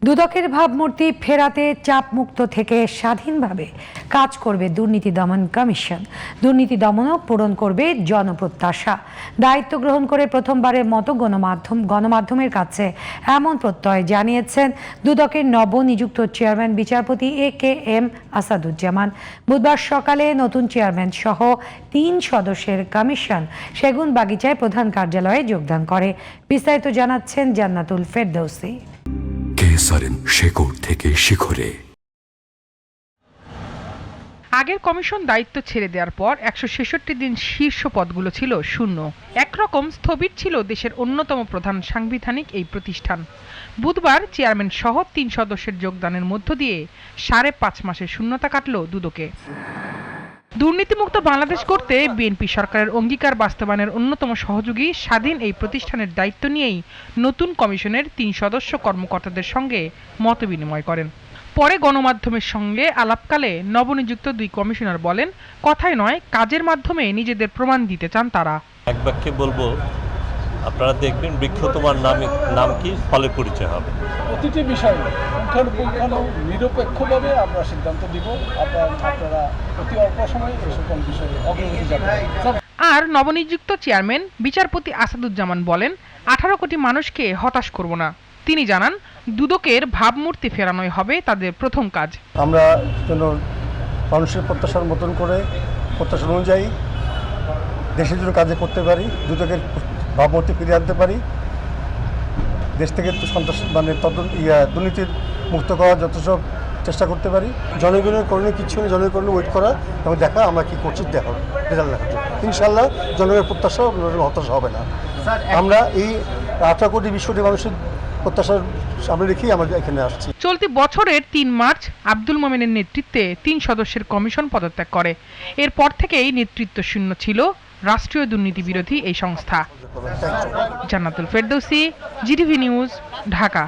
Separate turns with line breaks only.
দুদকের ভাবমূর্তি ফেরাতে চাপমুক্ত থেকে স্বাধীনভাবে কাজ করবে দুর্নীতি দমন কমিশন। দুর্নীতি দমনও পূরণ করবে জনপ্রত্যাশা। দায়িত্ব গ্রহণ করে প্রথমবারের মতো গণমাধ্যমের কাছে এমন প্রত্যয় জানিয়েছেন দুদকের নবনিযুক্ত চেয়ারম্যান বিচারপতি AKM আসাদুজ্জামান। বুধবার সকালে নতুন চেয়ারম্যান সহ 3 সদস্যের কমিশন সেগুনবাগিচায় প্রধান কার্যালয়ে যোগদান করে। বিস্তারিত জানাচ্ছেন জান্নাতুল ফেরদৌসী।
শেকড় থেকে শিখরে।
আগের কমিশন দায়িত্ব ছেড়ে দেওয়ার পর 166 দিন শীর্ষ পদগুলো ছিল শূন্য। একরকম স্থবির ছিল দেশের অন্যতম প্রধান সাংবিধানিক এই প্রতিষ্ঠান। বুধবার চেয়ারম্যান সহ 3 সদস্যের যোগদানের মধ্য দিয়ে 5.5 মাসের শূন্যতা কাটল দুদকে। দুর্নীতিমুক্ত বাংলাদেশ করতে বিএনপি সরকারের অঙ্গীকার বাস্তবায়নের অন্যতম সহযোগী স্বাধীন এই প্রতিষ্ঠানের দায়িত্ব নিয়েই নতুন কমিশনের 3 সদস্য কর্মকর্তাদের সঙ্গে মতবিনিময় করেন। পরে গণমাধ্যমের সঙ্গে আলাপকালে নবনিযুক্ত 2 কমিশনার বলেন, কথায় নয় কাজের মাধ্যমে নিজেদের প্রমাণ দিতে চান তারা।
এক বাক্যে বলবো, আপনারা দেখবেন বৃক্ষ তোমার নাম কি, ফলে পরিচয় হবে।
প্রতিটি বিষয়ে পুঙ্খানুপুঙ্খানু নিরপেক্ষভাবে আমরা সিদ্ধান্ত দিব। আপনারা অতি অল্প সময়ে এই সকল বিষয়ে অগ্রগতি জানাবেন।
আর নবনিযুক্ত চেয়ারম্যান বিচারপতি আসাদুজ্জামান বলেন, 18 কোটি মানুষকে হতাশ করব না। তিনি জানান, দুদকের ভাবমূর্তি ফেরানোই হবে তাদের প্রথম কাজ।
আমরা যেন মানুষের প্রত্যাশার মতন করে প্রত্যাশা অনুযায়ী দেশের জন্য কাজে করতে পারি, দুদকের ভাবমূর্তি ফিরিয়ে আনতে পারি, দেশ থেকে সন্ত্রাস দুর্নীতির মুক্ত করার যত সব চেষ্টা করতে পারি। জনগণের করণীয় কিছু নেই, জনগণের ওয়েট করা এবং দেখা আমরা কি করছি দেখা রেজাল্ট দেখার জন্য। ইনশাল্লাহ জনগণের প্রত্যাশা হতাশা হবে না। আমরা এই 18 কোটি 20 কোটি মানুষের প্রত্যাশার সামনে রেখেই আমরা এখানে আসছি।
চলতি বছরের 3 মার্চ আব্দুল মোমেনের নেতৃত্বে 3 সদস্যের কমিশন পদত্যাগ করে। এরপর থেকেই নেতৃত্ব শূন্য ছিল রাষ্ট্রীয় দুর্নীতি বিরোধী এই সংস্থা। জান্নাতুল ফেরদৌসী, জিটিভি নিউজ, ঢাকা।